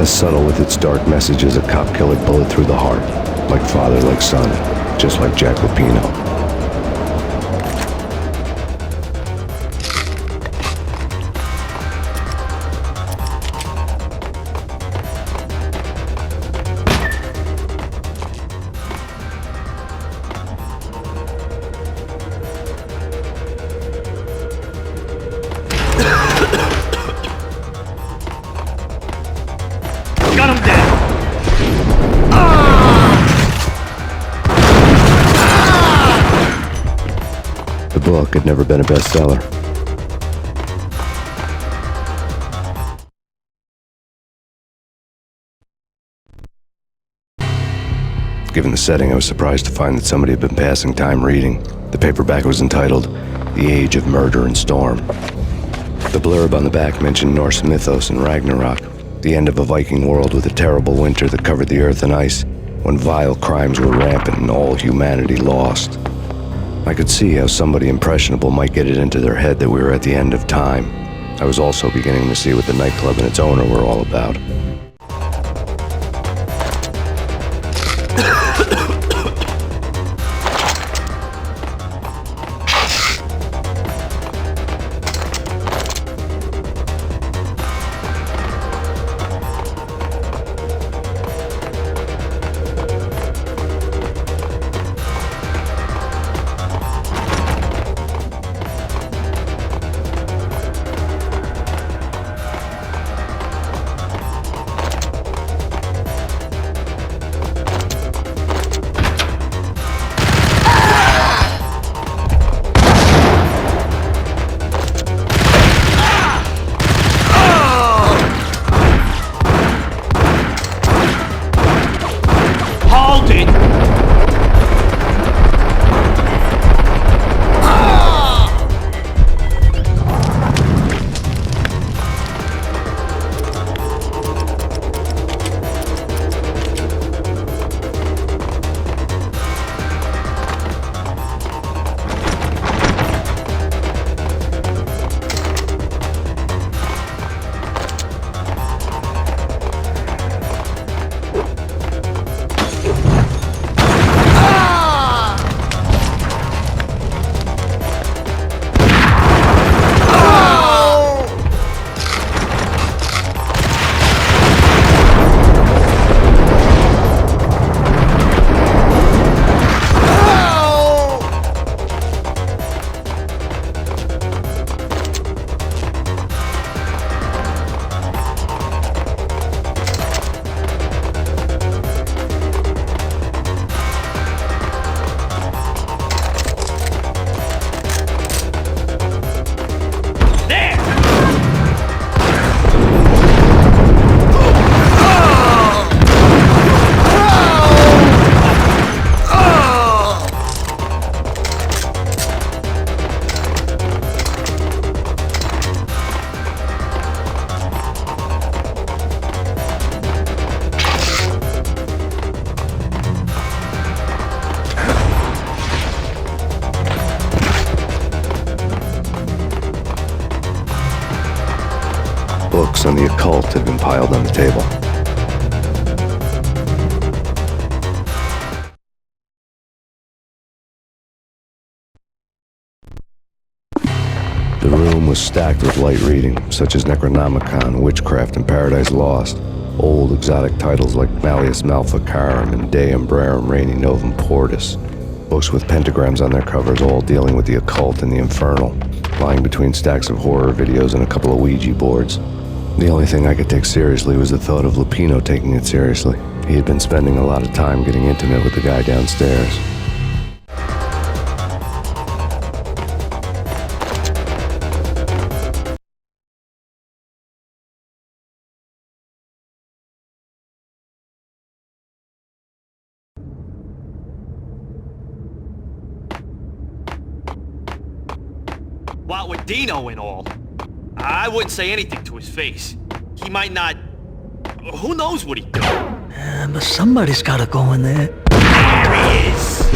as subtle with its dark message as a cop-killer bullet through the heart. Like father, like son, just like Jack Lupino. The book had never been a bestseller. Given the setting, I was surprised to find that somebody had been passing time reading. The paperback was entitled The Age of Murder and Storm. The blurb on the back mentioned Norse mythos and Ragnarok, the end of a Viking world with a terrible winter that covered the earth in ice, when vile crimes were rampant and all humanity lost. I could see how somebody impressionable might get it into their head that we were at the end of time. I was also beginning to see what the nightclub and its owner were all about. Books on the occult had been piled on the table. The room was stacked with light reading, such as Necronomicon, Witchcraft, and Paradise Lost. Old exotic titles like Malleus Maleficarum and De Umbrarum Reini Novum Portis. Books with pentagrams on their covers, all dealing with the occult and the infernal, lying between stacks of horror videos and a couple of Ouija boards. The only thing I could take seriously was the thought of Lupino taking it seriously. He had been spending a lot of time getting intimate with the guy downstairs. What with Dino and all, I wouldn't say anything to his face. He might not... Who knows what he'd do? But somebody's gotta go in there. There he is!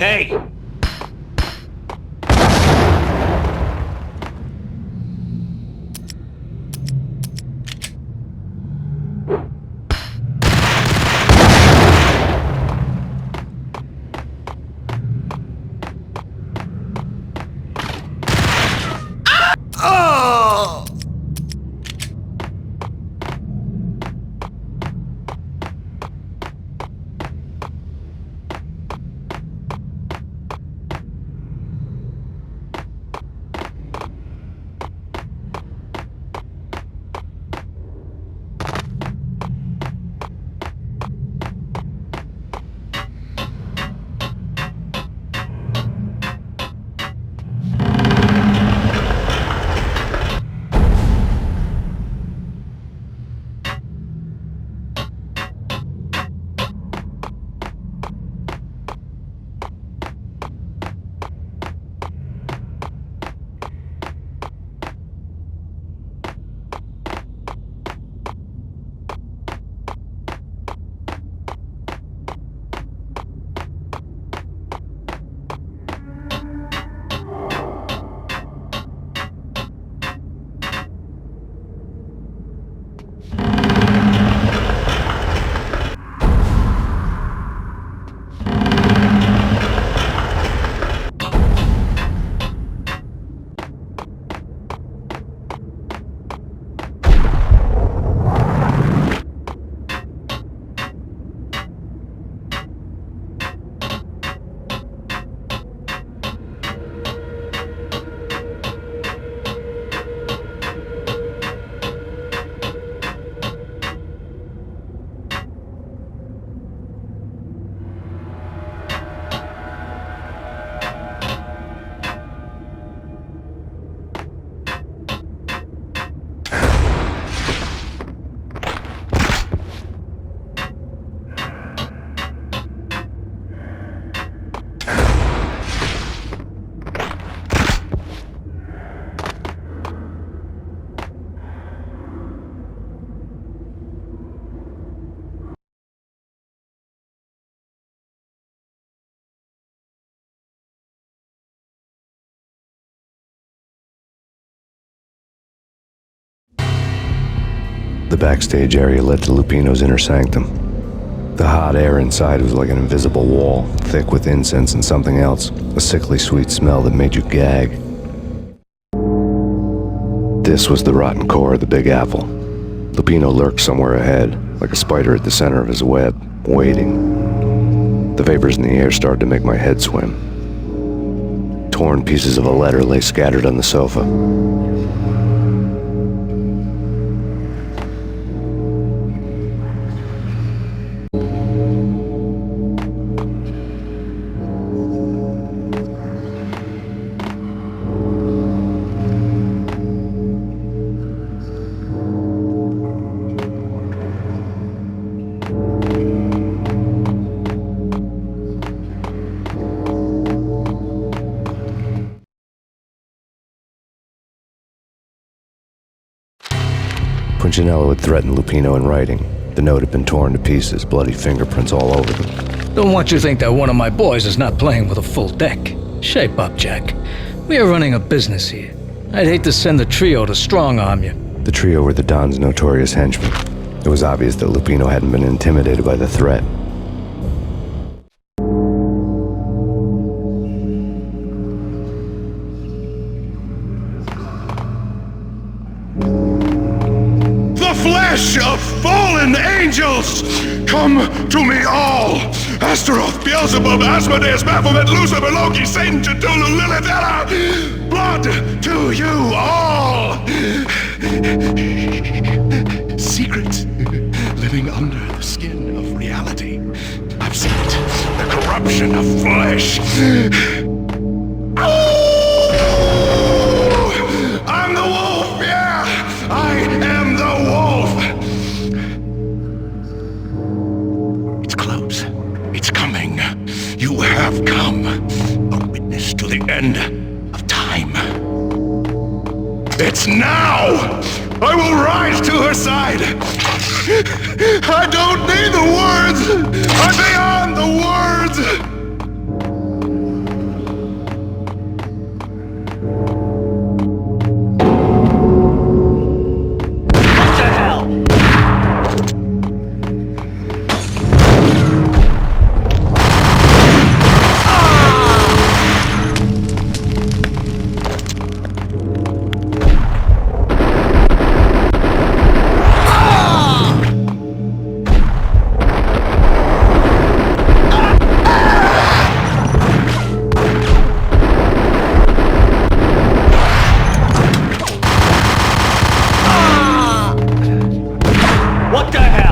Hey! The backstage area led to Lupino's Inner Sanctum. The hot air inside was like an invisible wall, thick with incense and something else, a sickly sweet smell that made you gag. This was the rotten core of the Big Apple. Lupino lurked somewhere ahead, like a spider at the center of his web, waiting. The vapors in the air started to make my head swim. Torn pieces of a letter lay scattered on the sofa. Punchinello had threatened Lupino in writing. The note had been torn to pieces, bloody fingerprints all over them. Don't want you to think that one of my boys is not playing with a full deck. Shape up, Jack. We are running a business here. I'd hate to send the trio to strong-arm you. The trio were the Don's notorious henchmen. It was obvious that Lupino hadn't been intimidated by the threat. Flesh of fallen angels, come to me all! Astaroth, Beelzebub, Asmodeus, Baphomet, Lucifer, Loki, Satan, Cthulhu, Lilith, Ella! Blood to you all! under the skin of reality. I've seen it. The corruption of flesh. Oh! I'm the wolf, yeah! I am the wolf! It's close. It's coming. You have come. A witness to the end of time. It's now! I will rise to her side! I don't need the words! I'm beyond the words! What the hell? What the hell?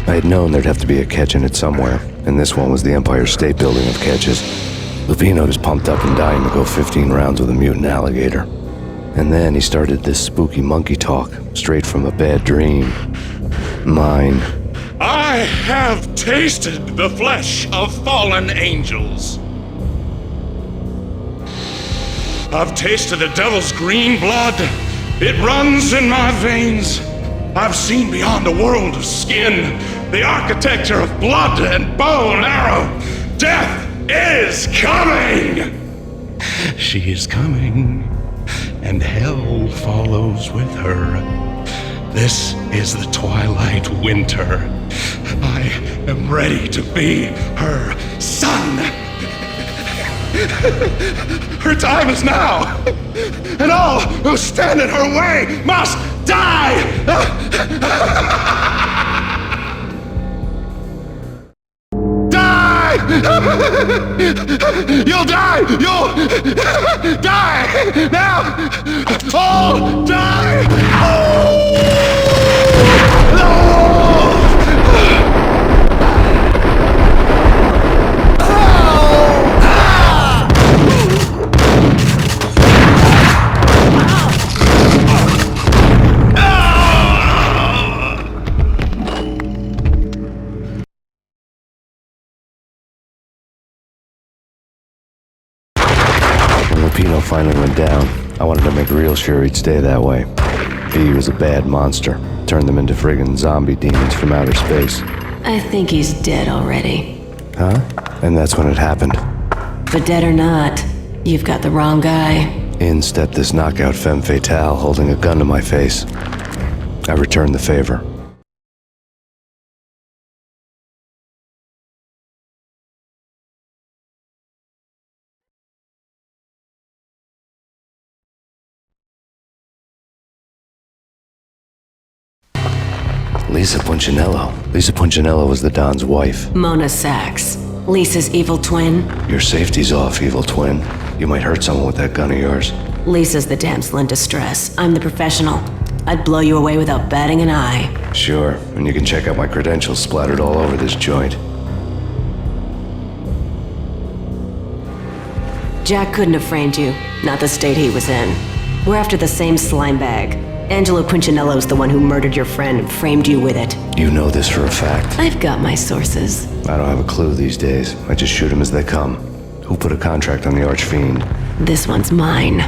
I had known there'd have to be a catch in it somewhere, and this one was the Empire State Building of catches. Lupino was pumped up and dying to go 15 rounds with a mutant alligator. And then he started this spooky monkey talk, straight from a bad dream. Mine. I have tasted the flesh of fallen angels. I've tasted the devil's green blood. It runs in my veins. I've seen beyond a world of skin, the architecture of blood and bow and arrow. Death is coming! She is coming, and hell follows with her. This is the twilight winter. I am ready to be her son. Her time is now, and all who stand in her way must die! Die! You'll die! You'll die! Now! All die! Oh! No! Lupino finally went down. I wanted to make real sure he'd stay that way. V was a bad monster. Turned them into friggin' zombie demons from outer space. I think he's dead already. Huh? And that's when it happened. But dead or not, you've got the wrong guy. In stepped this knockout femme fatale holding a gun to my face. I returned the favor. Lisa Punchinello. Lisa Punchinello was the Don's wife. Mona Sachs. Lisa's evil twin. Your safety's off, evil twin. You might hurt someone with that gun of yours. Lisa's the damsel in distress. I'm the professional. I'd blow you away without batting an eye. Sure, and you can check out my credentials splattered all over this joint. Jack couldn't have framed you. Not the state he was in. We're after the same slime bag. Angelo Punchinello's the one who murdered your friend and framed you with it. You know this for a fact. I've got my sources. I don't have a clue these days. I just shoot them as they come. Who put a contract on the Archfiend? This one's mine.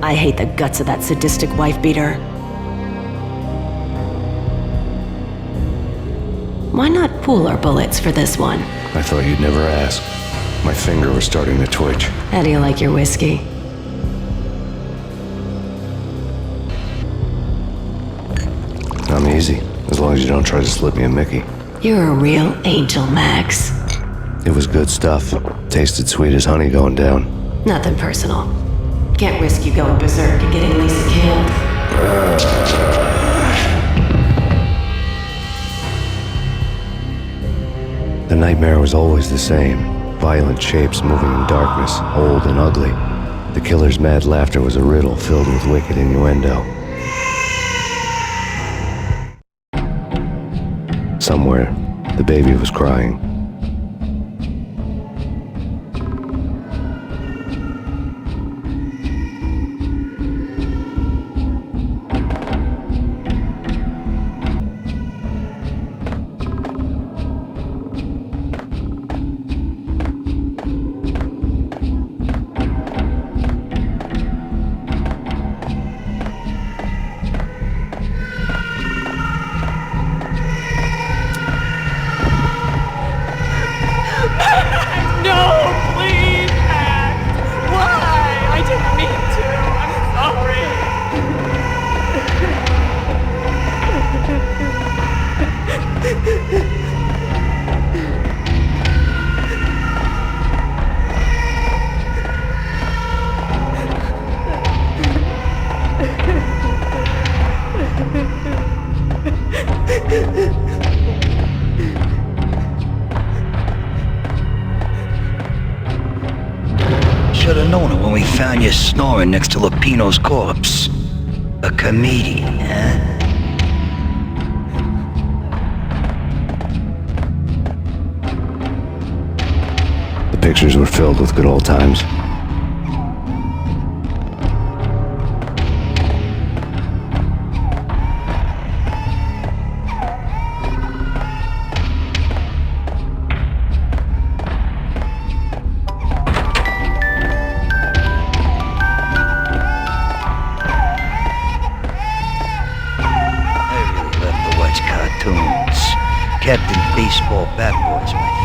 I hate the guts of that sadistic wife-beater. Why not pool our bullets for this one? I thought you'd never ask. My finger was starting to twitch. How do you like your whiskey? I'm easy, as long as you don't try to slip me a Mickey. You're a real angel, Max. It was good stuff. Tasted sweet as honey going down. Nothing personal. Can't risk you going berserk and getting Lisa killed. The nightmare was always the same. Violent shapes moving in darkness, old and ugly. The killer's mad laughter was a riddle filled with wicked innuendo. Somewhere, the baby was crying. Should have known it when we found you snoring next to Lupino's corpse. A comedian, huh? The pictures were filled with good old times. Captain Baseball Bat Boys, my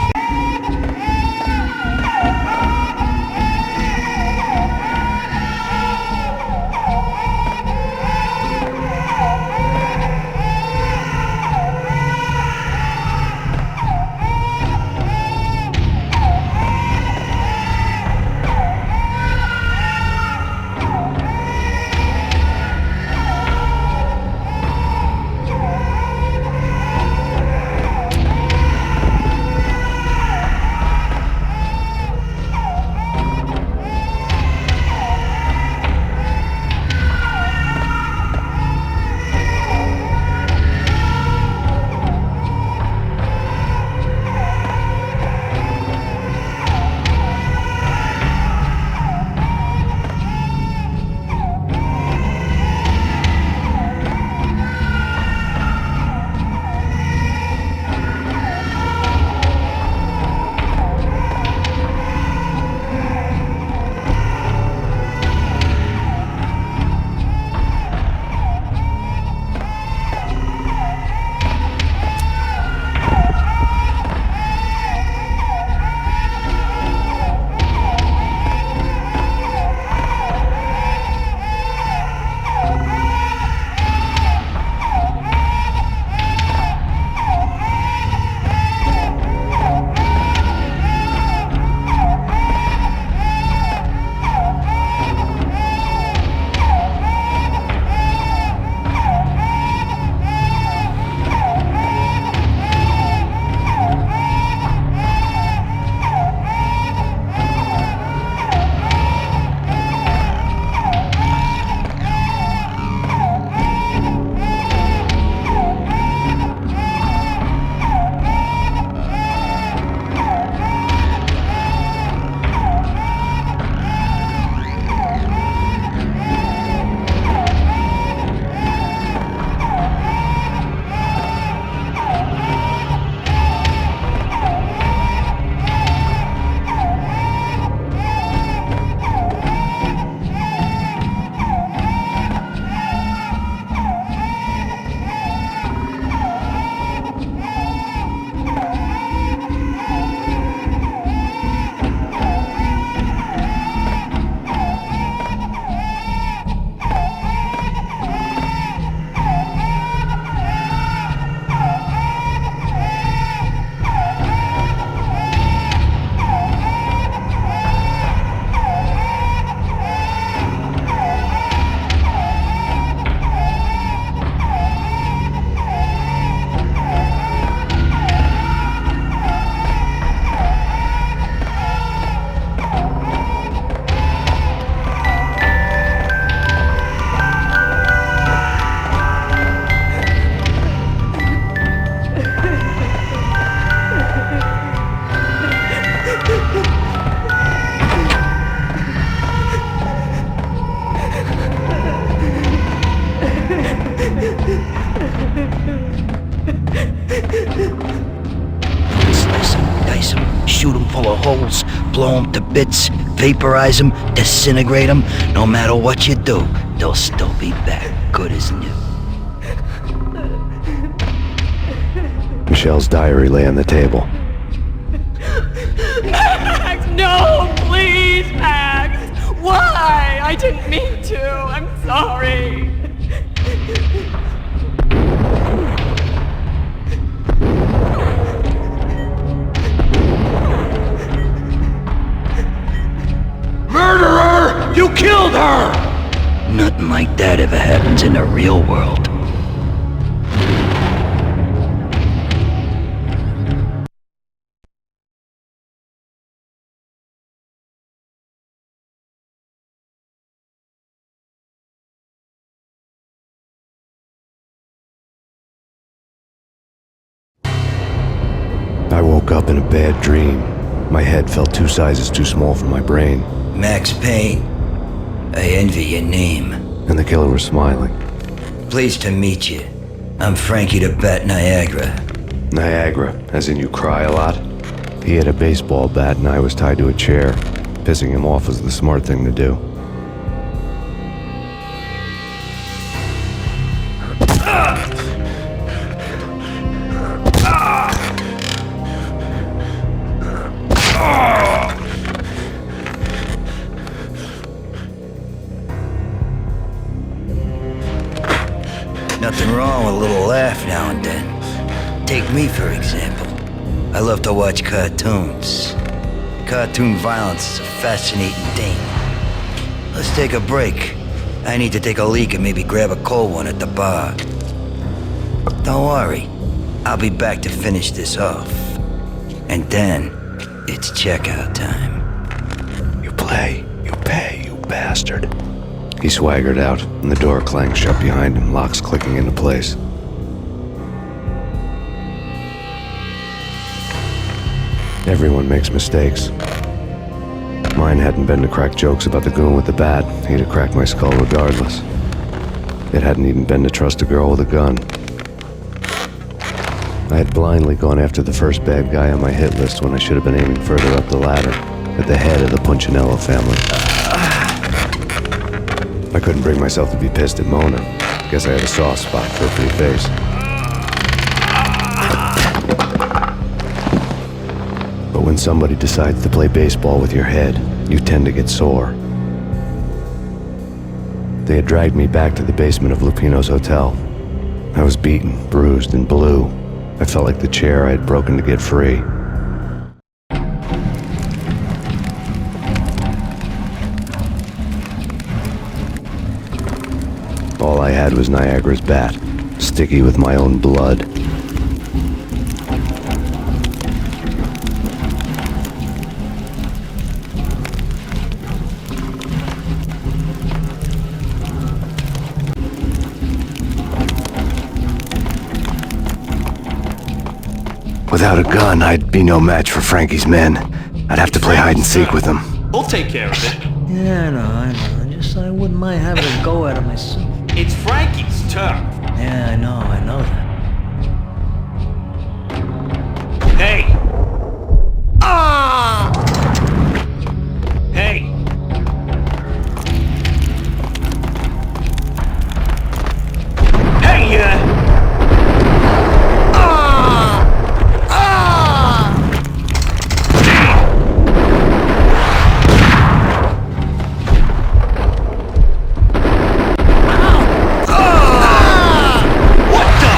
criminals. Blow them to bits, vaporize them, disintegrate them. No matter what you do, they'll still be back, good as new. Michelle's diary lay on the table. Max, no, please, Max. Why? I didn't mean to. I'm sorry. Murderer! You killed her! Nothing like that ever happens in the real world. I woke up in a bad dream. My head felt 2 sizes too small for my brain, Max Payne. I envy your name. and the killer was smiling. Pleased to meet you. I'm Frankie the Bat Niagara. Niagara, as in you cry a lot? He had a baseball bat and I was tied to a chair. Pissing him off was the smart thing to do. Nothing wrong with a little laugh now and then. Take me, for example. I love to watch cartoons. Cartoon violence is a fascinating thing. Let's take a break. I need to take a leak and maybe grab a cold one at the bar. Don't worry. I'll be back to finish this off. And then, it's checkout time. You play, you pay, you bastard. He swaggered out, and the door clanged shut behind him, locks clicking into place. Everyone makes mistakes. Mine hadn't been to crack jokes about the goon with the bat. He'd have cracked my skull regardless. It hadn't even been to trust a girl with a gun. I had blindly gone after the first bad guy on my hit list when I should have been aiming further up the ladder, at the head of the Punchinello family. I couldn't bring myself to be pissed at Mona. Guess I had a soft spot for her pretty face. But when somebody decides to play baseball with your head, you tend to get sore. They had dragged me back to the basement of Lupino's hotel. I was beaten, bruised, and blue. I felt like the chair I had broken to get free. All I had was Niagara's bat, sticky with my own blood. Without a gun, I'd be no match for Frankie's men. I'd have to play hide and seek with them. We'll take care of it. Yeah, I know. Just I wouldn't mind having a go at it myself. It's Frankie's turn. Yeah, I know that. Hey! Ah! Hey! Hey, What the?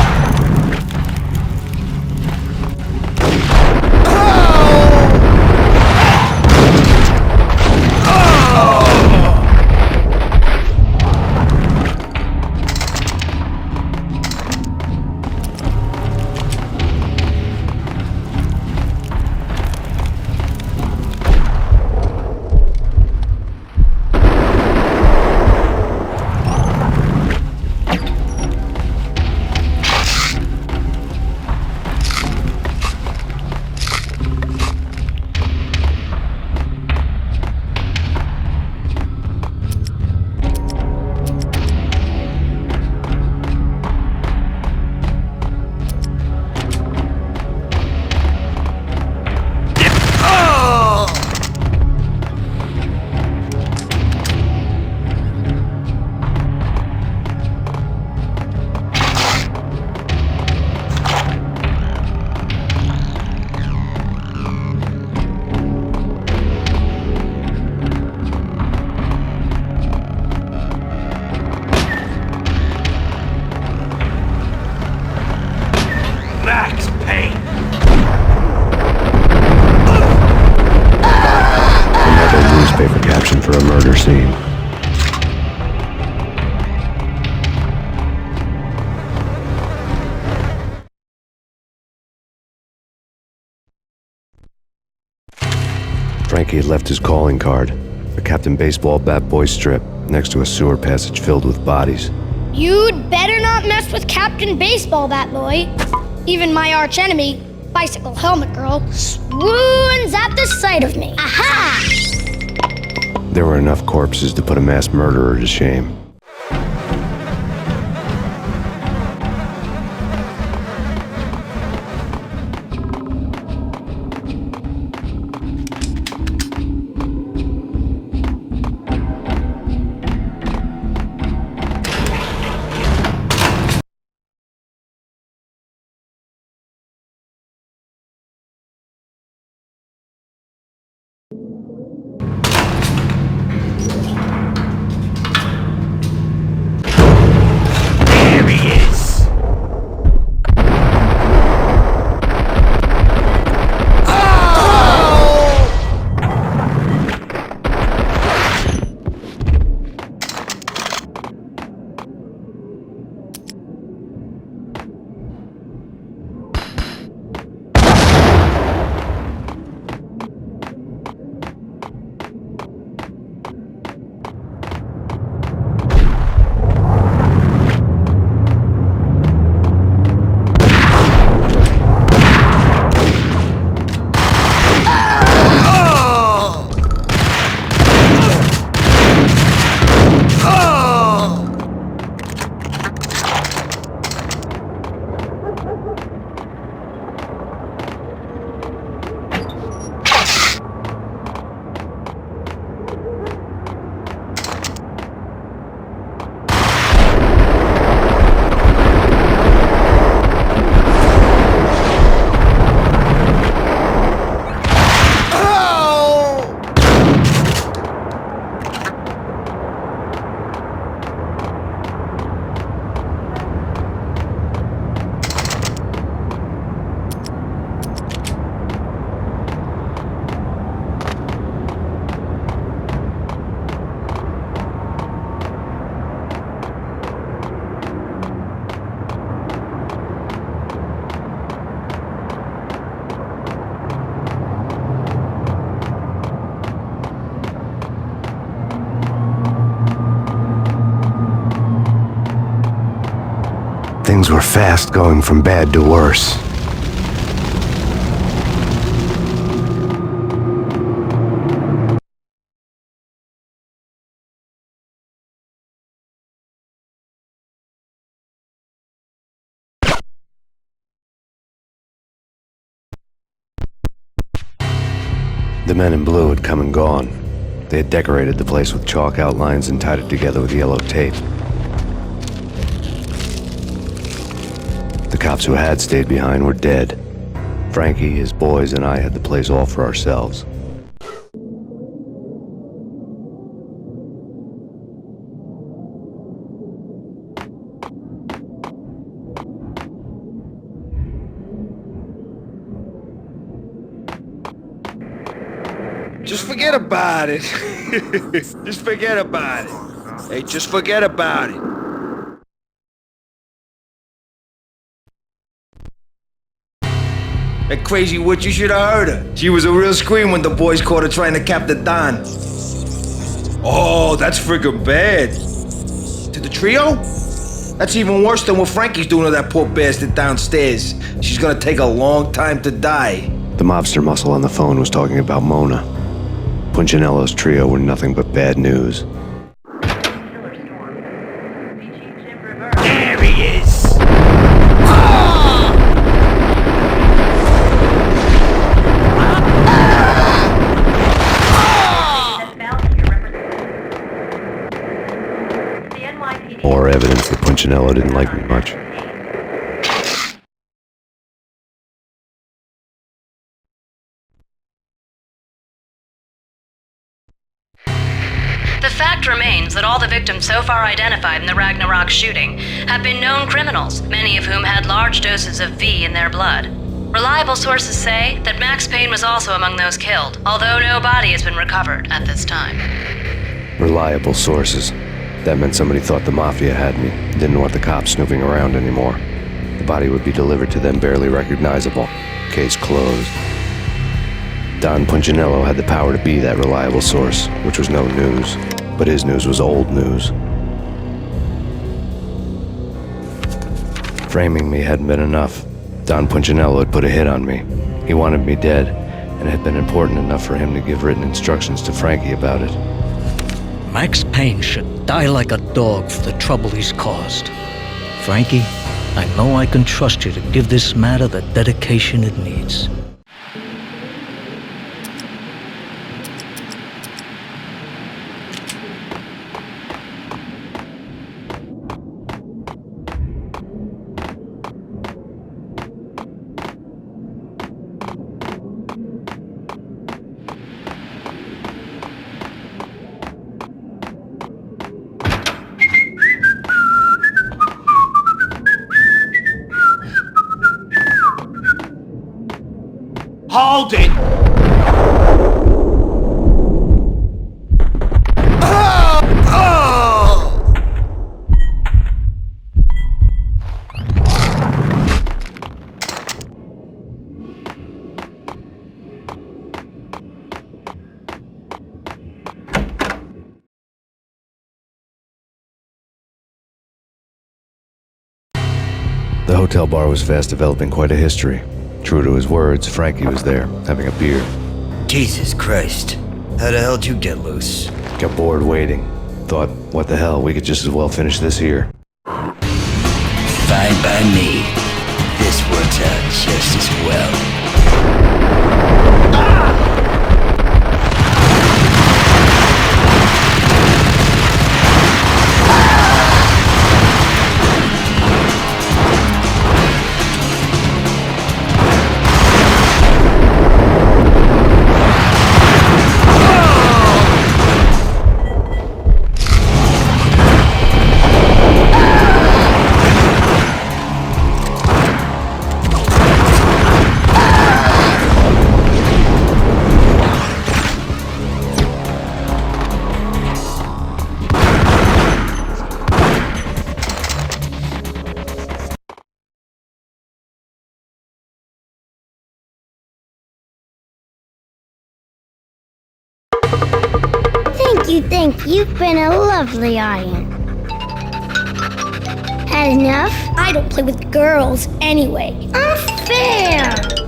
murder scene. Frankie had left his calling card, a Captain Baseball bat boy strip, next to a sewer passage filled with bodies. You'd better not mess with Captain Baseball Bat Boy. Even my archenemy, Bicycle Helmet Girl, swoons at the sight of me. Aha! There were enough corpses to put a mass murderer to shame. There he is! Things were fast going from bad to worse. The men in blue had come and gone. They had decorated the place with chalk outlines and tied it together with yellow tape. The cops who had stayed behind were dead. Frankie, his boys, and I had the place all for ourselves. Just forget about it. Just forget about it. Hey, just forget about it. That crazy witch, you should have heard her. She was a real scream when the boys caught her trying to cap the Don. Oh, that's friggin' bad. To the trio? That's even worse than what Frankie's doing to that poor bastard downstairs. She's gonna take a long time to die. The mobster muscle on the phone was talking about Mona. Punchinello's trio were nothing but bad news. There he is! More evidence that Punchinello didn't like me much. The fact remains that all the victims so far identified in the Ragnarok shooting have been known criminals, many of whom had large doses of V in their blood. Reliable sources say that Max Payne was also among those killed, although no body has been recovered at this time. Reliable sources. That meant somebody thought the Mafia had me, didn't want the cops snooping around anymore. The body would be delivered to them barely recognizable. Case closed. Don Punchinello had the power to be that reliable source, which was no news. But his news was old news. Framing me hadn't been enough. Don Punchinello had put a hit on me. He wanted me dead, and it had been important enough for him to give written instructions to Frankie about it. Max Payne should die like a dog for the trouble he's caused. Frankie, I know I can trust you to give this matter the dedication it needs. Hold it! The hotel bar was fast developing quite a history. True to his words, Frankie was there, having a beer. Jesus Christ. How the hell did you get loose? Got bored waiting. Thought, what the hell, we could just as well finish this here. Fine by me. This works out just as well. Thank you. You've been a lovely iron. Had enough? I don't play with girls anyway. Unfair!